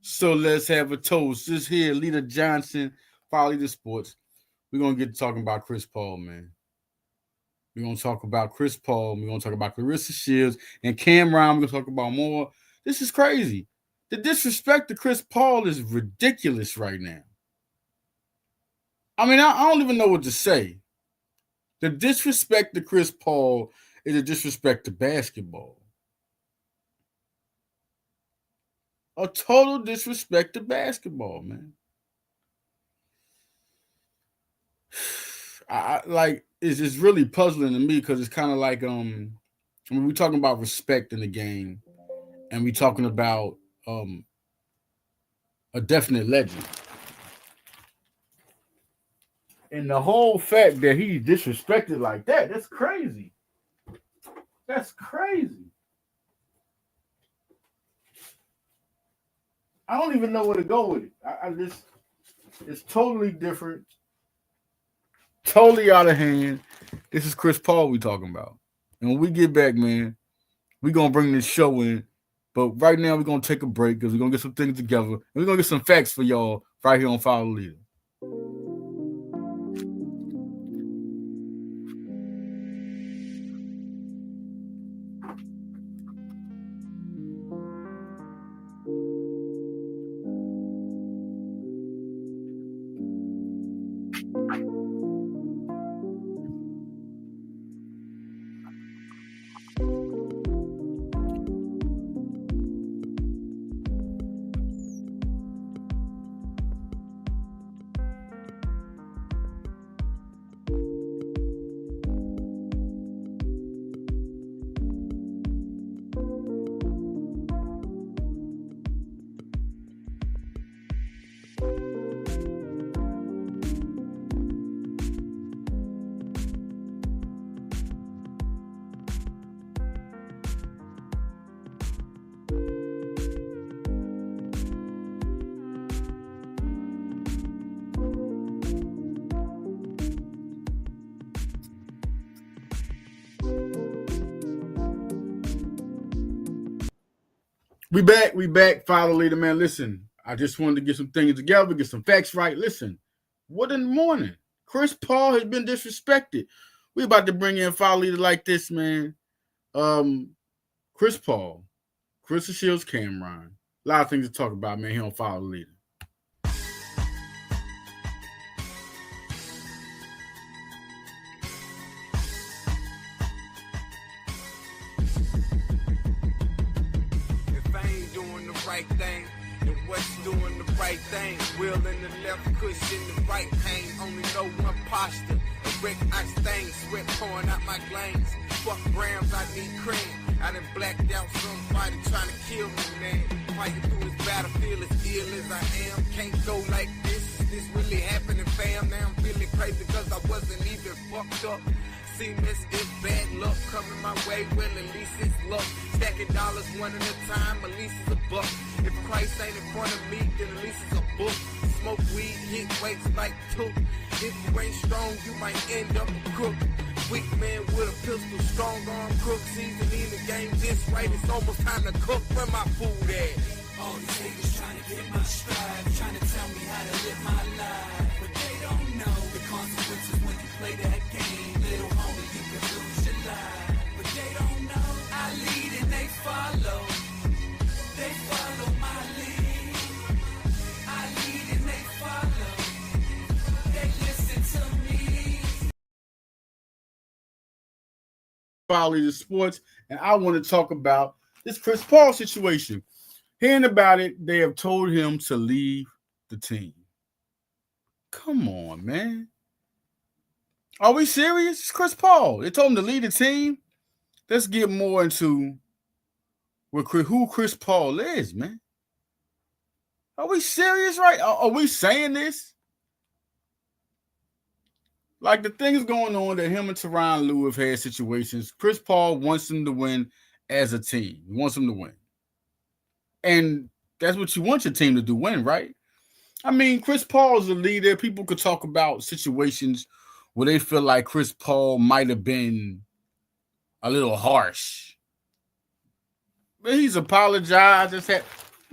So let's have a toast. This here, Leader Johnson, Follow Leader Sports. We're gonna get to talking about Chris Paul, man. We're gonna talk about Chris Paul. We're gonna talk about Claressa Shields and Cameron. We're gonna talk about more. This is crazy. The disrespect to Chris Paul is ridiculous right now. I mean, I don't even know what to say. The disrespect to Chris Paul is a disrespect to basketball. A total disrespect to basketball, man. I like it's just really puzzling to me because it's kind of like I mean, we're talking about respect in the game, and we're talking about a definite legend, and the whole fact that he's disrespected like that—that's crazy. That's crazy. I don't even know where to go with it. I just it's totally different, totally out of hand. This is Chris Paul we talking about, and when we get back, man, we gonna bring this show in. But right now, we're gonna take a break because we're gonna get some things together, and we're gonna get some facts for y'all right here on Follow Leader. We back, Follow Leader, man. Listen, I just wanted to get some things together, get some facts right. Listen, what in the morning? Chris Paul has been disrespected. We about to bring in Follow Leader like this, man. Um, Chris Paul, Claressa Shields, Cameron. A lot of things to talk about, man. Here on Follow Leader. If I ain't doing the right thing, then what's doing the right thing? Wheel in the left cushion, the right pain. Only know one posture. A wreck I stain, sweat pouring out my glands. Fuck grams, I need cream. I done blacked out somebody trying to kill me, man. Fighting through this battlefield as ill as I am. Can't go like this. This really happening, fam. Now I'm feeling crazy cause I wasn't even fucked up. Seen this is bad luck coming my way, well at least it's luck. Stacking dollars one at a time, at least it's a buck. If Christ ain't in front of me, then at least it's a book. Smoke weed, hit weights like took. If you ain't strong, you might end up a crook. Weak man with a pistol, strong arm crook. Seasoning the game just right, it's almost time to cook. Where my food at? All these haters trying to get my stride, trying to tell me how to live my life, but they don't know the consequences when you play that game. Little homie, you can lose your life, but they don't know. I lead and they follow my lead. I lead and they follow, they listen to me. Follow Leader Sports, and I want to talk about this Chris Paul situation. Hearing about it, they have told him to leave the team. Come on, man. Are we serious? It's Chris Paul. They told him to leave the team. Let's get more into who Chris Paul is, man. Are we serious, right? Are we saying this? Like the things going on that him and Tyronn Lue have had situations. Chris Paul wants them to win as a team. He wants them to win. And that's what you want your team to do, win, right? I mean, Chris Paul is a leader. People could talk about situations where they feel like Chris Paul might have been a little harsh. But he's apologized.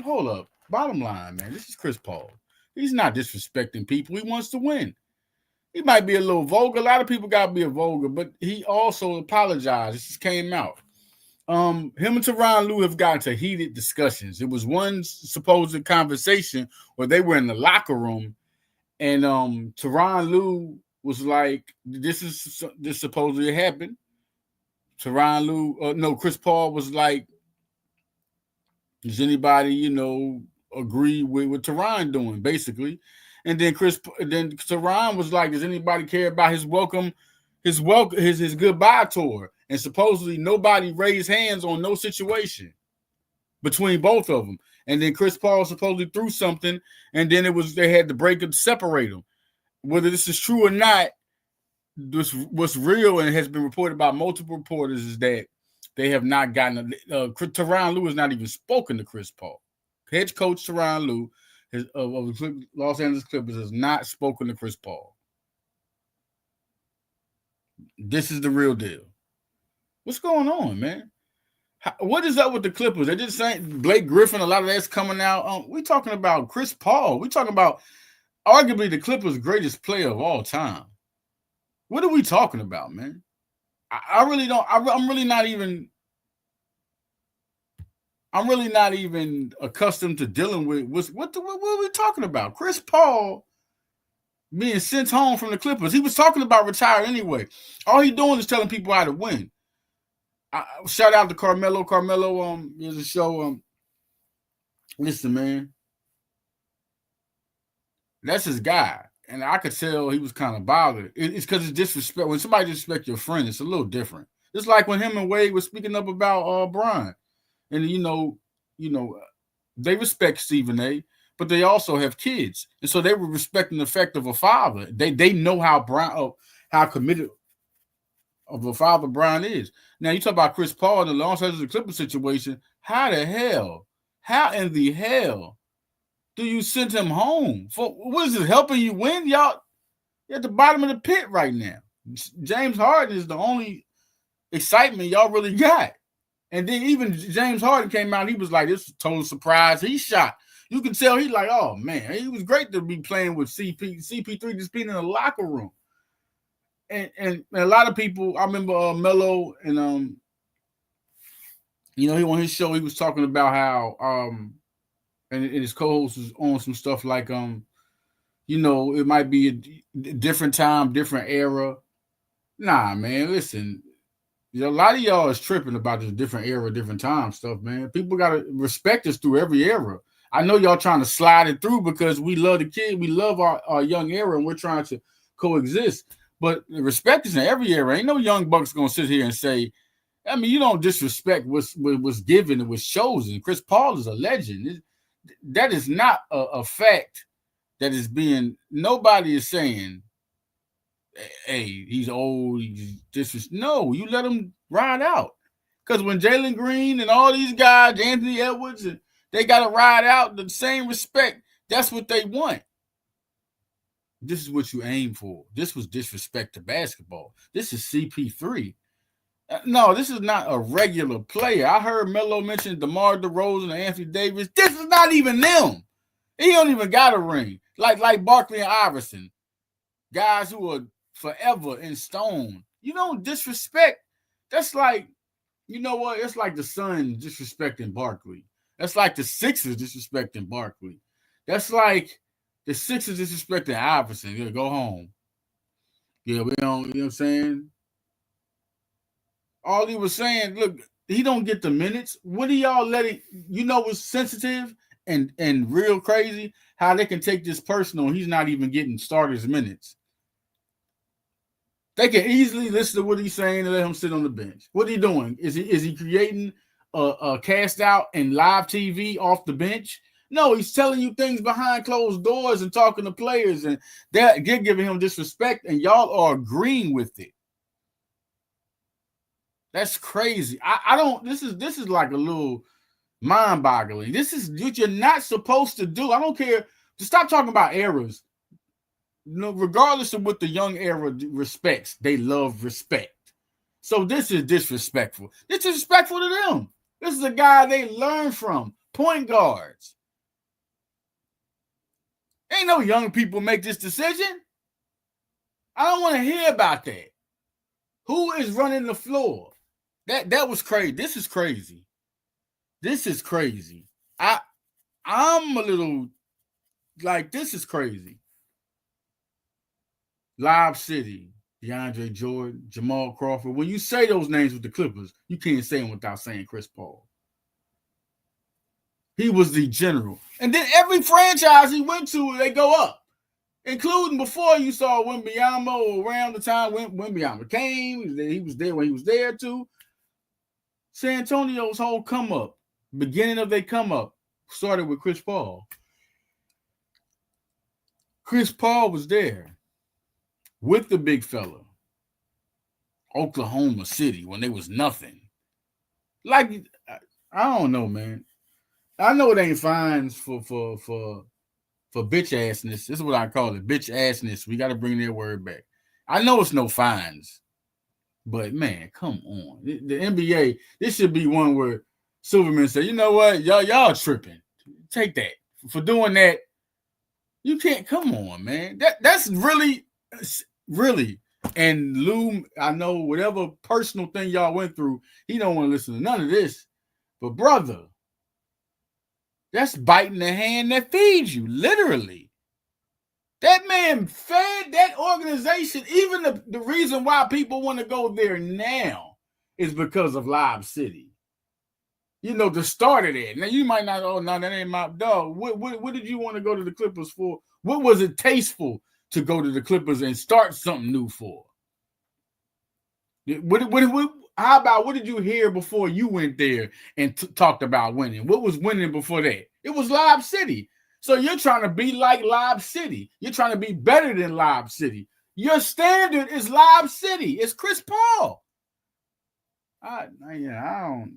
Hold up. Bottom line, man, this is Chris Paul. He's not disrespecting people. He wants to win. He might be a little vulgar. A lot of people got to be a vulgar, but he also apologized. This just came out. Him and Tyronn Lue have gotten to heated discussions. It was one supposed conversation where they were in the locker room, and Tyronn Lue was like, "This supposedly happened." Tyronn Lue, Chris Paul was like, "Does anybody, agree with what Tyronn doing?" Basically, and then Tyronn was like, "Does anybody care about his goodbye tour?" And supposedly nobody raised hands on no situation between both of them. And then Chris Paul supposedly threw something, and then they had to break it to separate them. Whether this is true or not, what's real and has been reported by multiple reporters is that they have not gotten Tyronn Lue has not even spoken to Chris Paul. Head coach Tyronn Lue of the Los Angeles Clippers has not spoken to Chris Paul. This is the real deal. What's going on, man? What is up with the Clippers? They just saying Blake Griffin, a lot of that's coming out. We're talking about Chris Paul. We're talking about arguably the Clippers' greatest player of all time. What are we talking about, man? I really don't. I'm really not even accustomed to dealing with what are we talking about? Chris Paul being sent home from the Clippers. He was talking about retiring anyway. All he's doing is telling people how to win. Shout out to Carmelo. Carmelo, there's a show. Listen, man, that's his guy, and I could tell he was kind of bothered. It's because it's disrespect. When somebody disrespects your friend, it's a little different. It's like when him and Wade was speaking up about Brian, and they respect Stephen A, but they also have kids, and so they were respecting the fact of a father. They know how committed of a father Brian is. Now you talk about Chris Paul in the Los Angeles Clippers situation. How in the hell do you send him home? For what is it, helping you win? Y'all at the bottom of the pit right now. James Harden is the only excitement y'all really got. And then even James Harden came out, he was like, this is a total surprise. He shot. You can tell he's like, oh man, he was great to be playing with CP3 just being in the locker room. And a lot of people, I remember Melo and he on his show, he was talking about how and his co-host was on some stuff like it might be a different time, different era. Nah, man, listen. A lot of y'all is tripping about this different era, different time stuff, man. People gotta respect us through every era. I know y'all trying to slide it through because we love the kid, we love our young era, and we're trying to coexist. But respect is in every era. Ain't no young bucks gonna sit here and say, I mean, you don't disrespect what's given and what's chosen. Chris Paul is a legend. That is not a fact that is being. Nobody is saying, hey, he's old. No, you let him ride out. Because when Jalen Green and all these guys, Anthony Edwards, and they got to ride out the same respect. That's what they want. This is what you aim for. This was disrespect to basketball. This is CP3. No, this is not a regular player. I heard Melo mention DeMar DeRozan and Anthony Davis. This is not even them. He don't even got a ring. Like Barkley and Iverson. Guys who are forever in stone. You don't disrespect. That's like, you know what? It's like the Suns disrespecting Barkley. That's like the Sixers disrespecting Barkley. That's like the Sixers disrespecting Iverson. Yeah, go home. Yeah, we don't, you know what I'm saying? All he was saying, look, he don't get the minutes. What are y'all letting, what's sensitive and real crazy? How they can take this personal and he's not even getting starters minutes. They can easily listen to what he's saying and let him sit on the bench. What are he doing? Is he creating a cast out and live TV off the bench? No, he's telling you things behind closed doors and talking to players, and they're giving him disrespect, and y'all are agreeing with it. That's crazy. I don't. This is like a little mind-boggling. This is what you're not supposed to do. I don't care. Just stop talking about eras. Regardless of what the young era respects, they love respect. So this is disrespectful. It's disrespectful to them. This is a guy they learn from. Point guards. Ain't no young people make this decision. I don't want to hear about that. Who is running the floor? That was crazy. This is crazy. This is crazy. I'm a little like, this is crazy. Lob City, DeAndre Jordan, Jamal Crawford. When you say those names with the Clippers, you can't say them without saying Chris Paul. He was the general. And then every franchise he went to, they go up. Including before you saw Wembanyama, or around the time when Wembanyama came. He was there when he was there too. San Antonio's whole come up, beginning of their come up, started with Chris Paul. Chris Paul was there with the big fella. Oklahoma City, when there was nothing. Like, I don't know, man. I know it ain't fines for bitch assness. This is what I call it, bitch assness. We got to bring that word back. I know it's no fines, but man, come on. The NBA, this should be one where Silverman said, you know what, y'all tripping. Take that. For doing that, you can't. Come on, man. That's really. And Lou, I know whatever personal thing y'all went through, he don't want to listen to none of this. But brother, that's biting the hand that feeds you, literally. That man fed that organization. Even the reason why people want to go there now is because of Lob City. You know, the start of that. Now, you might not, oh, no, that ain't my dog. What did you want to go to the Clippers for? What was it tasteful to go to the Clippers and start something new for? How about, what did you hear before you went there and talked about winning? What was winning before that? It was Lob City. So you're trying to be like Lob City. You're trying to be better than Lob City. Your standard is Lob City. It's Chris Paul. Y'all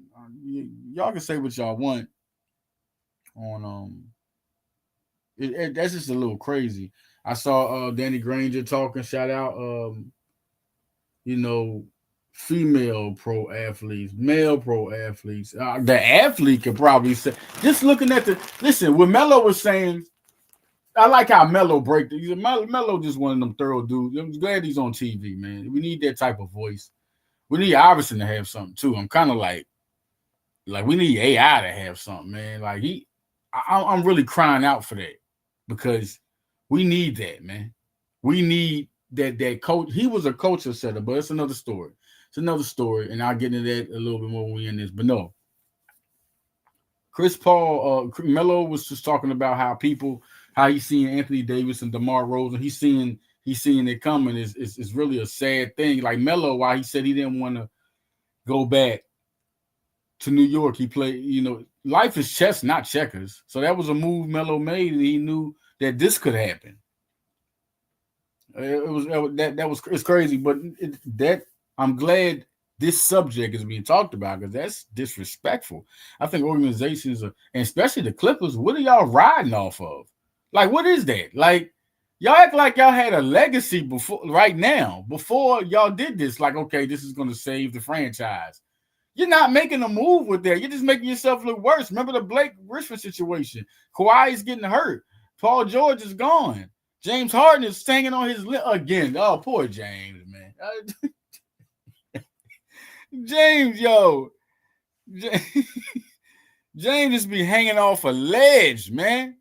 can say what y'all want on that's just a little crazy. I saw Danny Granger talking, shout out female pro athletes, male pro athletes. The athlete could probably say, just looking at listen, what Melo was saying, I like how Melo break it. Melo just one of them thorough dudes. I'm glad he's on TV, man. We need that type of voice. We need Iverson to have something too. I'm kind of like we need AI to have something, man. Like I'm really crying out for that because we need that, man. We need that coach. He was a culture setter, but it's another story. It's another story, and I'll get into that a little bit more when we in this. But no, Chris Paul, Melo was just talking about how he's seeing Anthony Davis and DeMar Rosen. He's seeing it coming. Is really a sad thing. Like Melo, why he said he didn't want to go back to New York. He played, life is chess, not checkers. So that was a move Melo made, and he knew that this could happen. It's crazy, but I'm glad this subject is being talked about because that's disrespectful. I think organizations, and especially the Clippers, what are y'all riding off of? Like, what is that? Like, y'all act like y'all had a legacy before y'all did this. Like, okay, this is going to save the franchise. You're not making a move with that. You're just making yourself look worse. Remember the Blake Griffin situation? Kawhi is getting hurt. Paul George is gone. James Harden is hanging on his lip again. Oh, poor James, man. James, James just be hanging off a ledge, man.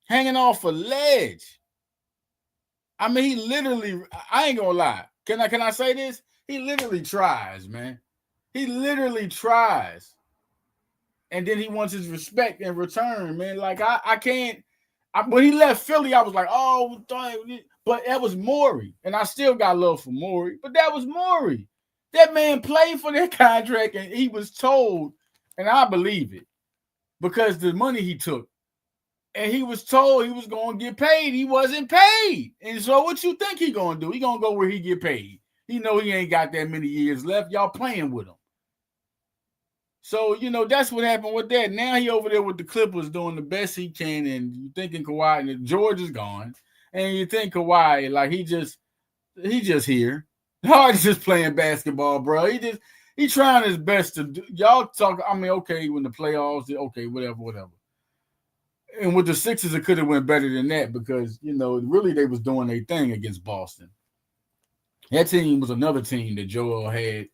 Hanging off a ledge. I mean, he literally, I ain't gonna lie. Can I say this? He literally tries, man. He literally tries. And then he wants his respect in return, man. Like, I can't. When he left Philly, I was like, oh, but that was Morey. And I still got love for Morey, but that was Morey. That man played for that contract, and he was told, and I believe it, because the money he took, and he was told he was going to get paid. He wasn't paid. And so what you think he going to do? He going to go where he get paid. He know he ain't got that many years left. Y'all playing with him. So, that's what happened with that. Now he over there with the Clippers doing the best he can, and you thinking Kawhi, and George is gone, and you think Kawhi, like, he just here. Harden's just playing basketball, bro. He trying his best to do. Y'all talk, I mean, okay, when the playoffs, okay, whatever. And with the Sixers, it could have went better than that because really they was doing their thing against Boston. That team was another team that Joel had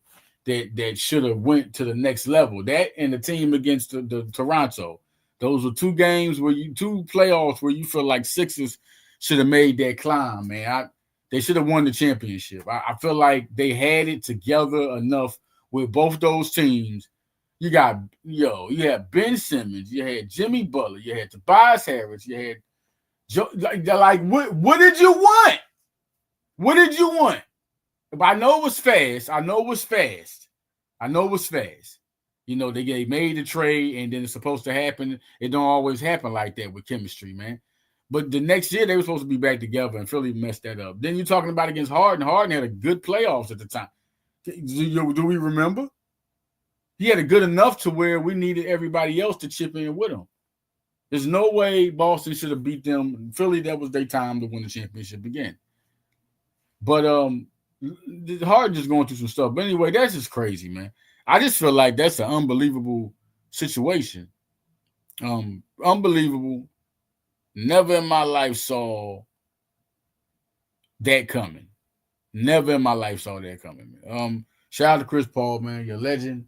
that should have went to the next level. That and the team against the Toronto. Those were two playoffs where you feel like Sixers should have made that climb, man. They should have won the championship. I feel like they had it together enough with both those teams. You had Ben Simmons, you had Jimmy Butler, you had Tobias Harris, you had Joe. Like what did you want? What did you want? But I know it was fast. They made the trade, and then it's supposed to happen. It don't always happen like that with chemistry, man. But the next year they were supposed to be back together, and Philly messed that up. Then you're talking about against Harden. Harden had a good playoffs at the time. Do we remember? He had a good enough to where we needed everybody else to chip in with him. There's no way Boston should have beat them. Philly, that was their time to win the championship again. But Harden just going through some stuff. But anyway, that's just crazy, man. I just feel like that's an unbelievable situation. Unbelievable. Never in my life saw that coming. Never in my life saw that coming, man. Shout out to Chris Paul, man. You're a legend.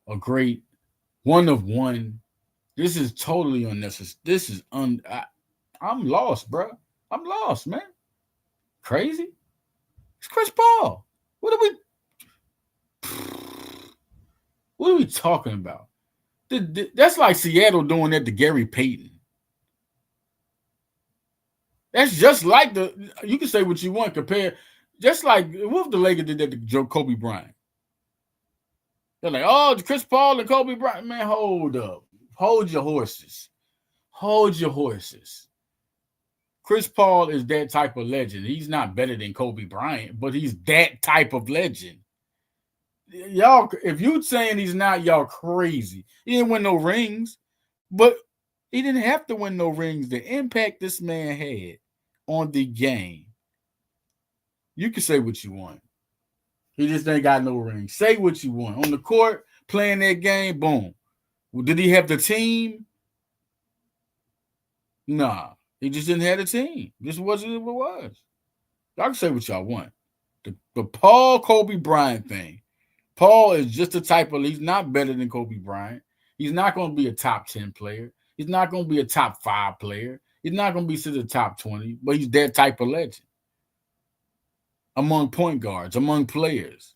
A great one of one. This is totally unnecessary. I'm lost, bro. I'm lost, man. Crazy. It's Chris Paul. What are we talking about? That's like Seattle doing that to Gary Payton. That's just like you can say what you want, just like what if the Lakers did that to Kobe Bryant? They're like, oh, Chris Paul and Kobe Bryant. Man, hold up. Hold your horses. Chris Paul is that type of legend. He's not better than Kobe Bryant, but he's that type of legend. Y'all, if you saying he's not, y'all crazy. He didn't win no rings, but he didn't have to win no rings. The impact this man had on the game. You can say what you want. He just ain't got no ring. Say what you want. On the court, playing that game, boom. Well, did he have the team? Nah. He just didn't have the team. This wasn't what it was. Y'all can say what y'all want. The Paul Kobe Bryant thing. Paul is just the type of, he's not better than Kobe Bryant. He's not going to be a top 10 player. He's not going to be a top 5 player. He's not going to be to the top 20, but he's that type of legend. Among point guards, among players.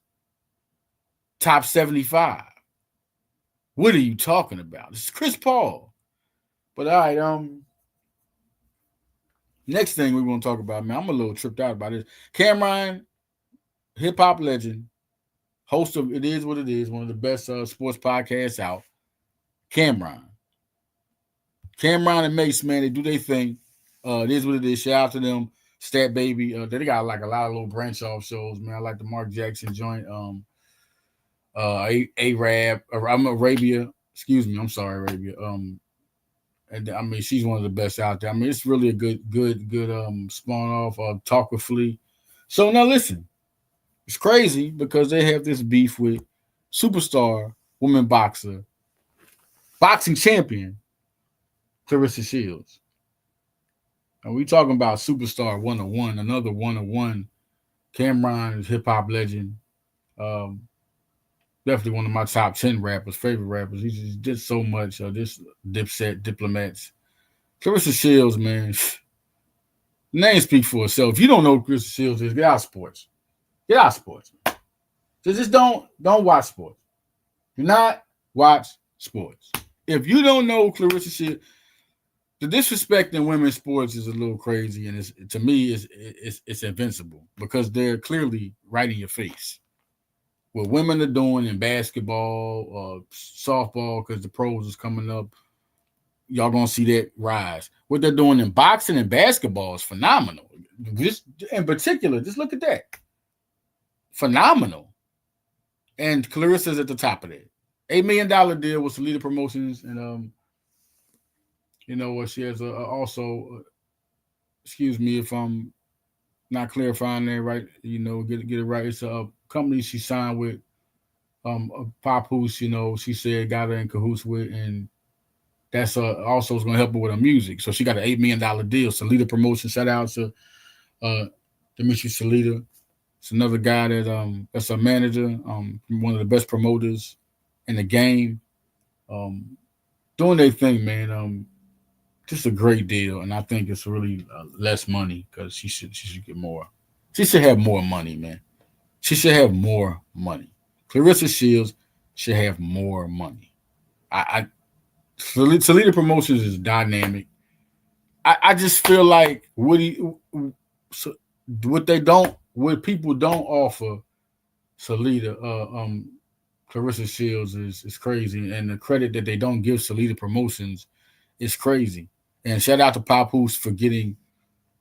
Top 75. What are you talking about? This is Chris Paul. But all right, next thing we're going to talk about, man, I'm a little tripped out about this. Cameron, hip-hop legend, host of It Is What It Is, one of the best sports podcasts out. Cameron and Mace, man, they do their thing. It Is What It Is. Shout out to them. Stat Baby. They got like a lot of little branch off shows, man. I like the Mark Jackson joint. Arab. I'm Arabia. Excuse me. I'm sorry, Arabia. And I mean, she's one of the best out there. I mean, it's really a good spawn off Talk with Flea. So now listen, it's crazy because they have this beef with superstar woman boxer, boxing champion, Claressa Shields. And we talking about superstar 101, another 101. Cameron is hip hop legend. Definitely one of my top 10 rappers, favorite rappers. He just did so much. This Dipset, Diplomats. Claressa Shields, man. The name speaks for itself. If you don't know who Claressa Shields is, get out of sports. Get out of sports. Just don't watch sports. Do not watch sports. If you don't know Claressa Shields, the disrespect in women's sports is a little crazy, and to me, it's invincible because they're clearly right in your face. What women are doing in basketball, softball, because the pros is coming up, y'all gonna see that rise. What they're doing in boxing and basketball is phenomenal. Just in particular, just look at that. Phenomenal. And Claressa's at the top of that. $8 million deal with Salida Promotions, and she has also. Excuse me if I'm not clarifying that right. Get it right. It's a company she signed with. Papoose, she said got her in cahoots with, and that's also is going to help her with her music. So she got an $8 million deal. Salida Promotion. Shout out to uh, Dimitri Salida. It's another guy that's a manager, one of the best promoters in the game. Um, doing their thing, man. Just a great deal, and I think it's really less money because she should get more. She should have more money, man. She should have more money. Claressa Shields should have more money. I Toledo Promotions is dynamic. I just feel like so what people don't offer Salida, Claressa Shields is crazy, and the credit that they don't give Salida Promotions is crazy. And shout out to Papoose for getting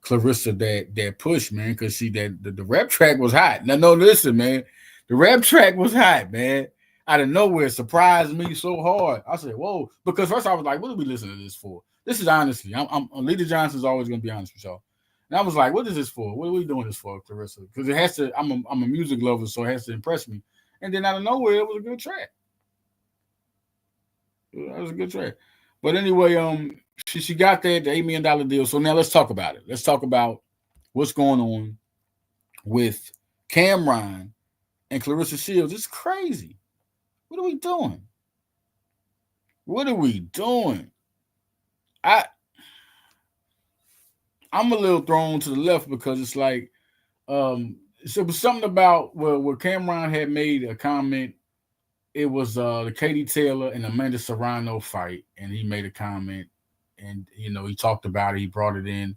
Claressa that push, man, because see that the rap track was hot. Now, no, listen, man, the rap track was hot, man. Out of nowhere, it surprised me so hard. I said, "Whoa!" Because first I was like, "What are we listening to this for?" This is honestly, I'm Lita Johnson's always going to be honest with y'all. And I was like, "What is this for? What are we doing this for, Claressa?" Because it has to. I'm a music lover, so it has to impress me. And then out of nowhere, it was a good track. That was a good track. But anyway, she got that the $8 million deal. So now let's talk about it. Let's talk about what's going on with Cameron and Claressa Shields. It's crazy. What are we doing? What are we doing? I I'm a little thrown to the left because it's like so it was something about where Cameron had made a comment. It was the Katie Taylor and Amanda Serrano fight, and he made a comment, and he talked about it. He brought it in,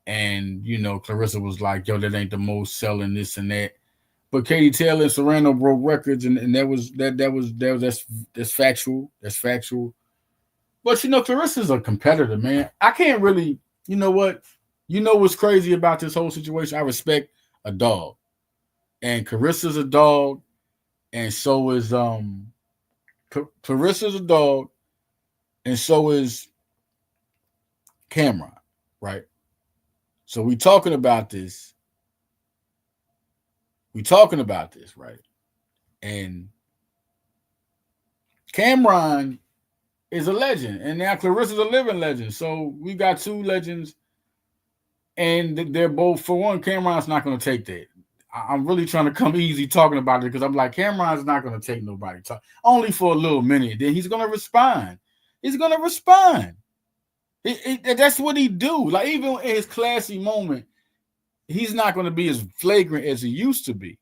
and Claressa was like, "Yo, that ain't the most selling this and that." But Katie Taylor and Serrano broke records, and that's factual. That's factual. But Claressa's a competitor, man. I can't really. You know what? You know what's crazy about this whole situation? I respect a dog, and Claressa's a dog, and so is Claressa's a dog, and so is Cameron, right? So we talking about this. Right? And Cameron is a legend, and now Claressa's a living legend. So we got two legends, and they're both, for one, Cameron's not going to take that. I'm really trying to come easy talking about it because I'm like, Cameron's not going to take nobody talk only for a little minute. Then he's going to respond. He's going to respond. That's what he do. Like even in his classy moment, he's not going to be as flagrant as he used to be.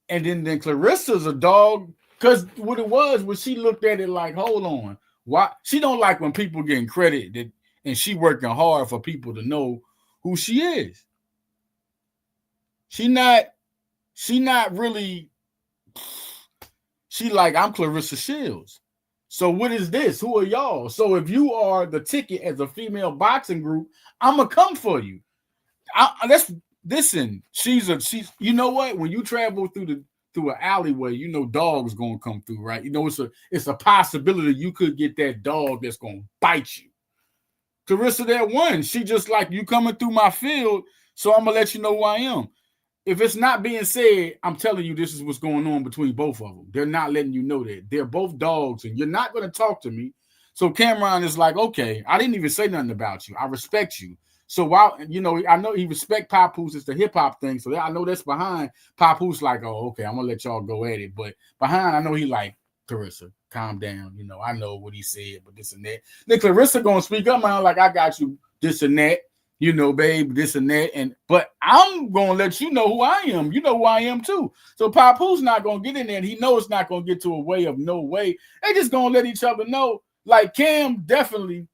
And then Claressa's a dog because what it was she looked at it like, hold on, why she don't like when people getting credit and she working hard for people to know who she is. She not really. She like, I'm Claressa Shields. So what is this? Who are y'all? So if you are the ticket as a female boxing group, I'ma come for you. Listen. She's you know what? When you travel through an alleyway, dogs gonna come through, right? It's a possibility you could get that dog that's gonna bite you. Claressa that one. She just like, you coming through my field, so I'm gonna let you know who I am. If it's not being said, I'm telling you this is what's going on between both of them. They're not letting you know that. They're both dogs, and you're not going to talk to me. So Cameron is like, okay, I didn't even say nothing about you. I respect you. So while, I know he respect Papoose. It's the hip-hop thing. So I know that's behind. Papoose like, oh, okay, I'm going to let y'all go at it. But behind, I know he like, Claressa, calm down. I know what he said, but this and that. Then Claressa going to speak up, man, like, I got you, this and that. Babe, this and that, but I'm gonna let you know who I am. You know who I am too. So Papoose not gonna get in there, and he knows it's not gonna get to a way of no way. They just gonna let each other know. Like Cam definitely,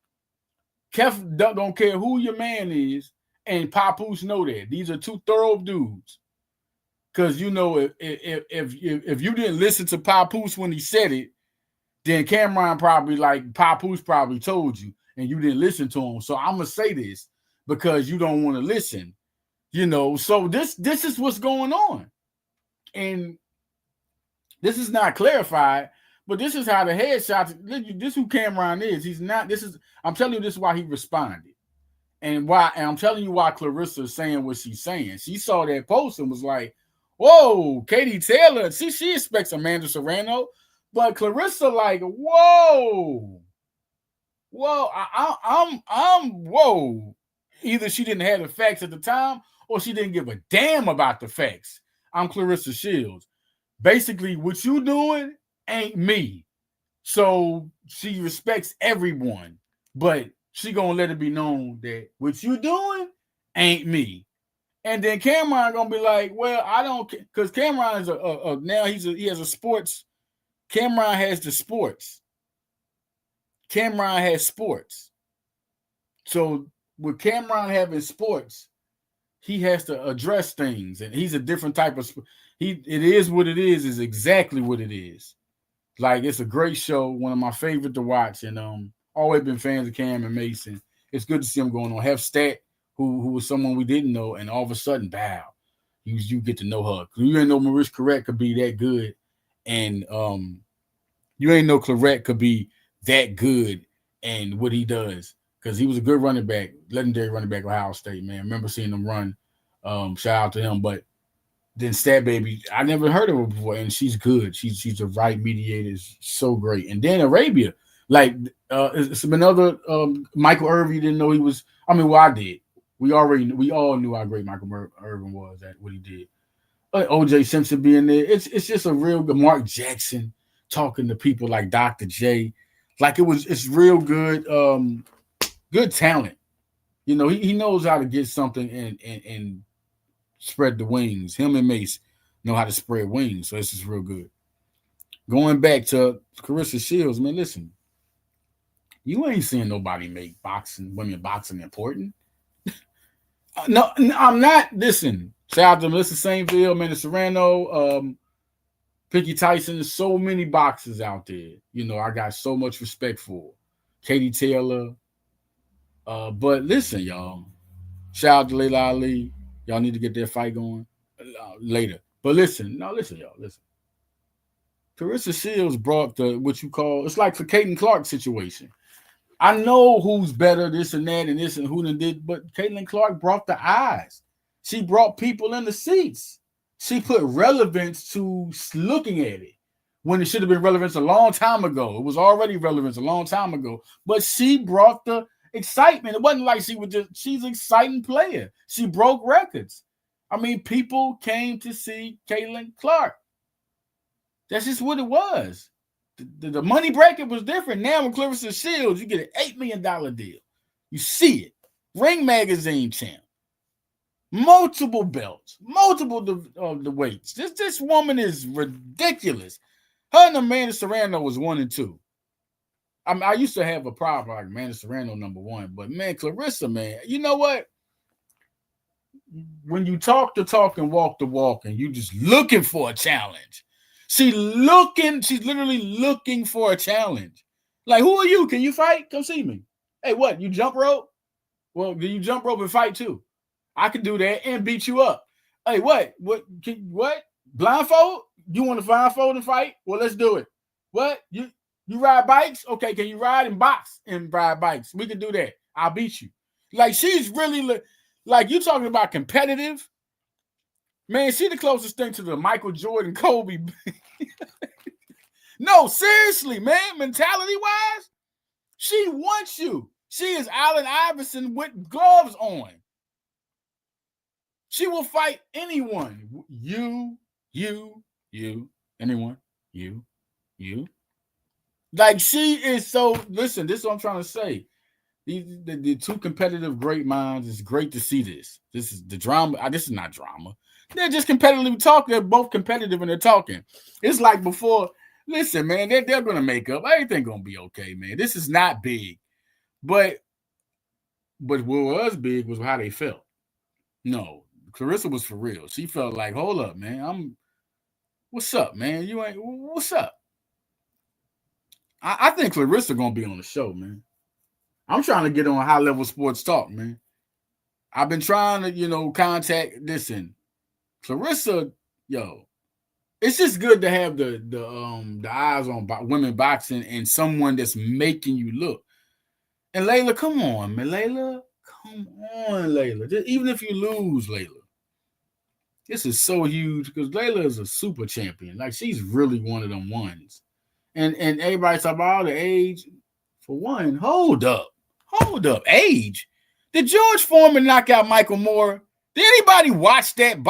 don't care who your man is, and Papoose know that these are two thorough dudes. Because if you didn't listen to Papoose when he said it, then Cameron probably Papoose probably told you, and you didn't listen to him. So I'm gonna say this. Because you don't want to listen, So this is what's going on, and this is not clarified, but this is how the headshots. This is who Cameron is. He's not. I'm telling you, this is why he responded, and I'm telling you why Claressa is saying what she's saying. She saw that post and was like, "Whoa, Katie Taylor." She expects Amanda Serrano, but Claressa like, "Whoa." Well, I'm whoa. Either she didn't have the facts at the time, or she didn't give a damn about the facts. I'm Claressa Shields. Basically, what you doing ain't me. So she respects everyone, but she gonna let it be known that what you doing ain't me. And then Cameron gonna be like, well, I don't, because Cameron is now he has a sports. Cameron has the sports. Cameron has sports. So with Cameron having sports, he has to address things, and he's a different type of. It is what it is exactly what it is. Like it's a great show, one of my favorite to watch, and always been fans of Cam and Mason. It's good to see him going on. Have Stat, who was someone we didn't know, and all of a sudden, bow, you get to know her. You ain't know Maurice Correct could be that good, and you ain't know Clarette could be that good and what he does, because he was a good running back, legendary running back of Ohio State, man. I remember seeing him run. Shout out to him. But then Stat Baby, I never heard of her before, and she's good. She's a right mediator, so great. And then Arabia, like it's been other Michael Irvin. Didn't know he was. I mean, well, I did. We all knew how great Michael Irvin was at what he did. OJ Simpson being there, it's just a real good. Mark Jackson talking to people like Dr. J, like it's real good. Good talent. You know, he knows how to get something and spread the wings. Him and Mace know how to spread wings, so this is real good. Going back to Claressa Shields, man, listen, you ain't seeing nobody make women boxing important. No, I'm not. Listen, shout out to Melissa Saintville, man, Serrano, Pinky Tyson. There's so many boxers out there. You know, I got so much respect for Katie Taylor. But listen, y'all. Shout out to Layla Ali. Y'all need to get their fight going later. But listen, y'all. Listen. Claressa Shields brought the what you call, it's like the Caitlin Clark situation. I know who's better, this and that, and this and who did, but Caitlin Clark brought the eyes. She brought people in the seats. She put relevance to looking at it when it should have been relevance a long time ago. It was already relevance a long time ago, but she brought the excitement. It wasn't like she's an exciting player. She broke records. I mean, people came to see Caitlin Clark. That's just what it was. The money bracket was different. Now with Claressa Shields, you get an $8 million deal. You see it. Ring Magazine champ. Multiple belts. Multiple of the weights. This woman is ridiculous. Her and Amanda Serrano was 1 and 2. I used to have a problem like Amanda Serrano number 1, but man, Claressa, man, you know what? When you talk the talk and walk the walk, and you just looking for a challenge. She's literally looking for a challenge. Like, who are you? Can you fight? Come see me. Hey, what? You jump rope? Well, do you jump rope and fight too? I can do that and beat you up. Hey, what? What? Blindfold? You want to blindfold and fight? Well, let's do it. What? You ride bikes? Okay, can you ride and box and ride bikes? We can do that. I'll beat you. Like, she's really like, you talking about competitive. Man, she the closest thing to the Michael Jordan, Kobe. No, seriously, man. Mentality-wise, she wants you. She is Allen Iverson with gloves on. She will fight anyone. You, anyone, you. Like, she is so, listen, this is what I'm trying to say. The two competitive great minds, it's great to see this. This is the drama. This is not drama. They're just competitively talking. They're both competitive and they're talking. It's like before, listen, man, they're going to make up. Everything going to be okay, man. This is not big. But what was big was how they felt. No, Claressa was for real. She felt like, hold up, man. What's up, man? What's up? I think Claressa going to be on the show, man. I'm trying to get on High Level Sports Talk, man. I've been trying to, contact this and Claressa, it's just good to have the eyes on women boxing and someone that's making you look. And Layla, come on, man. Layla. Even if you lose, Layla, this is so huge because Layla is a super champion. Like, she's really one of them ones. And everybody's talking about the age. For one, hold up. Age. Did George Foreman knock out Michael Moore? Did anybody watch that?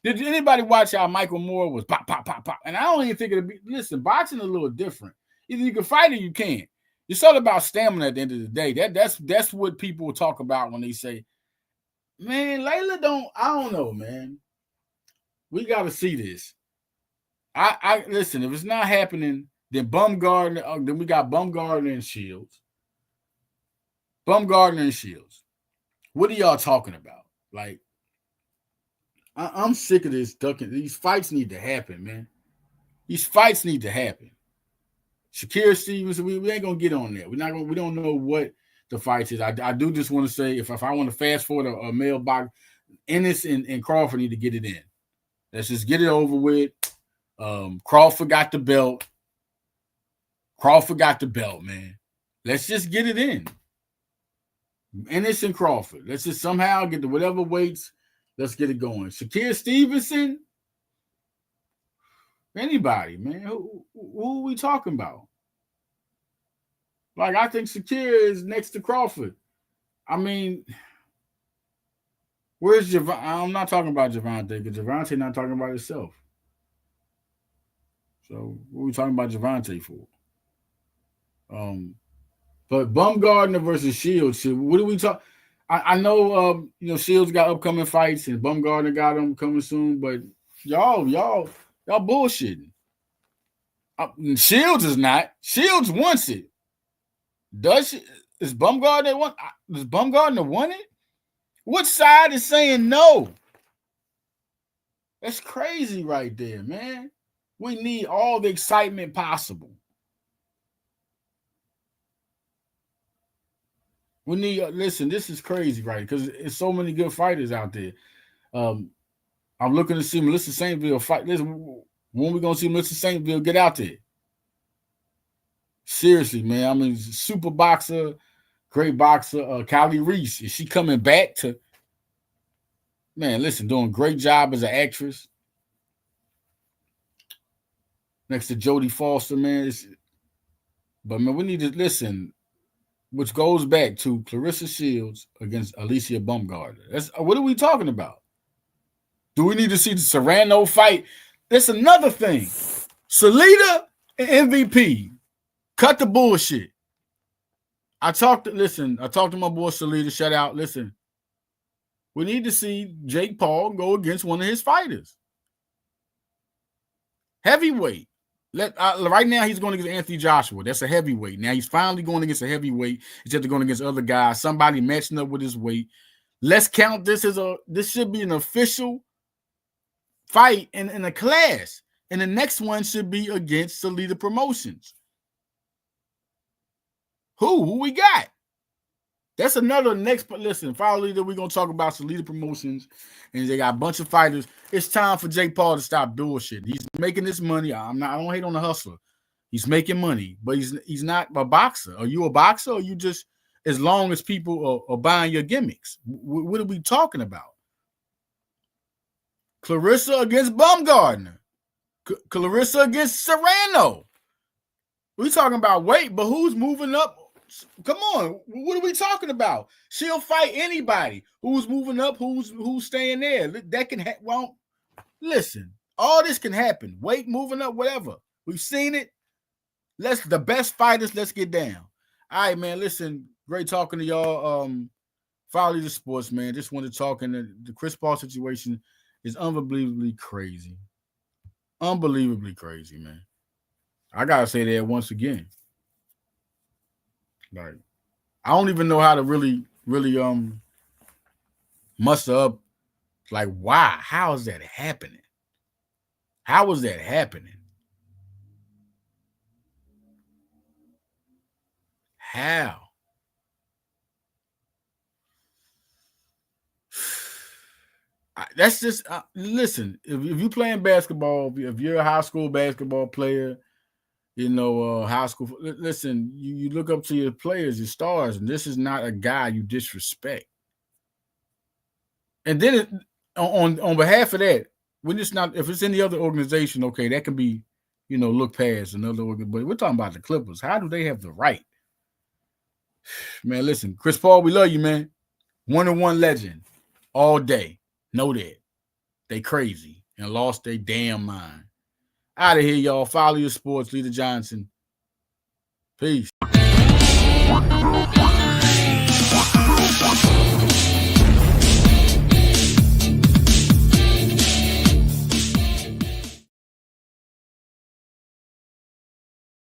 Did anybody watch how Michael Moore was pop, pop, pop, pop? And I don't even think it'd be. Listen, boxing is a little different. Either you can fight or you can't. It's all about stamina at the end of the day. That's what people talk about when they say, man, Layla don't. I don't know, man. We got to see this. I listen. If it's not happening, then Bumgardner. Then we got Bumgardner and Shields. Bumgardner and Shields. What are y'all talking about? Like, I'm sick of this ducking. These fights need to happen, man. These fights need to happen. Shakira Stevens, we ain't gonna get on there. We don't know what the fight is. I do just want to say if I want to fast forward a male box, Ennis and Crawford need to get it in. Let's just get it over with. Crawford got the belt. Man. Let's just get it in. Ennis and Crawford. Let's just somehow get to whatever weights. Let's get it going. Shakira Stevenson. Anybody, man. Who are we talking about? Like, I think Shakira is next to Crawford. I mean, where's Javante? I'm not talking about Javante because Javante not talking about himself. So what are we talking about Javante for? But Bumgardner versus Shields. What do we talk? I know Shields got upcoming fights and Bumgardner got them coming soon, but y'all bullshitting. Shields is not. Shields wants it. Is Bumgardner want? Does Bumgardner want it? What side is saying no? That's crazy right there, man. We need all the excitement possible. We need, listen, this is crazy, right? Because there's so many good fighters out there. I'm looking to see Melissa Saintville fight. Listen, when we going to see Melissa Saintville get out there? Seriously, man. I mean, super boxer, great boxer. Kylie Reese, is she coming back to? Man, listen, doing a great job as an actress. Next to Jodie Foster, man. But, man, we need to listen, which goes back to Claressa Shields against Alicia Bumgardner. What are we talking about? Do we need to see the Serrano fight? That's another thing. Salida and MVP. Cut the bullshit. I talked to my boy Salida. Shout out. Listen, we need to see Jake Paul go against one of his fighters. Heavyweight. Right now, he's going against Anthony Joshua. That's a heavyweight. Now he's finally going against a heavyweight instead of going against other guys. Somebody matching up with his weight. Let's count this as this should be an official fight in a class. And the next one should be against Salida Promotions. Who we got? That's another next. Listen, finally, we're going to talk about Salida Promotions, and they got a bunch of fighters. It's time for Jake Paul to stop bullshit. He's making this money. I don't hate on the hustler. He's making money, but he's not a boxer. Are you a boxer, or you just, as long as people are buying your gimmicks? What are we talking about? Claressa against Bumgardner. Claressa against Serrano. We're talking about weight, but who's moving up? Come on, what are we talking about? She'll fight anybody. Who's moving up? Who's staying there? That can listen. All this can happen. Weight moving up, whatever. We've seen it. The best fighters. Let's get down. All right, man. Listen, great talking to y'all. Follow the sports, man. Just want to talk, and the Chris Paul situation is unbelievably crazy. Unbelievably crazy, man. I gotta say that once again. Like, I don't even know how to really muster up. Like, why? How is that happening? How is that happening? How? That's just listen. If you're playing basketball, if you're a high school basketball player, high school. Listen, you look up to your players, your stars, and this is not a guy you disrespect. And then on behalf of that, when it's not, if it's any other organization, okay, that can be look past another organ. But we're talking about the Clippers. How do they have the right? Man, listen, Chris Paul, we love you, man. 1-1 legend all day. Know that. They crazy and lost their damn mind. Out of here, y'all. Follow your sports. Leader Johnson. Peace.